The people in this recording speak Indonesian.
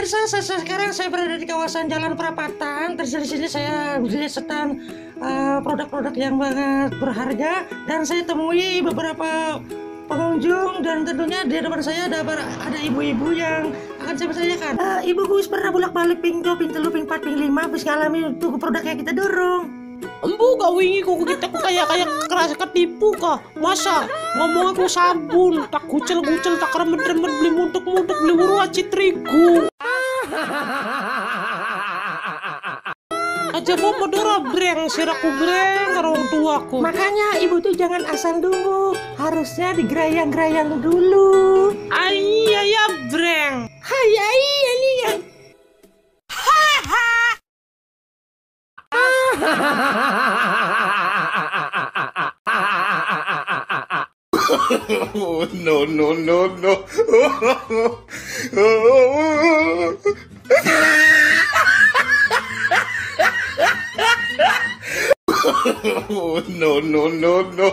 pemirsa, sekarang saya berada di kawasan Jalan Perapatan. Terus dari sini saya lihat stand produk-produk yang sangat berharga, dan saya temui beberapa pengunjung, dan tentunya di depan saya ada ibu-ibu yang akan saya pertanyakan. Ibu gus pernah bolak-balik ping 2, ping 3, ping 4, ping 5 habis ngalami tuh produk yang kita dorong. Embu gak wingi kok kita kok kayak kerasa ketipu kah? Masa ngomong aku sabun, tak gucel-gucel, tak remet-remet, beli muntuk-muntuk, beli uruaci terigu. Aja mau podora breng, siraku breng orang tuaku. Makanya ibu tuh jangan asal dulu, harusnya digerayang-gerayang dulu. Iya ya breng. Hai ini ya. Oh, no, no, no, no. Oh, no, no, no, no.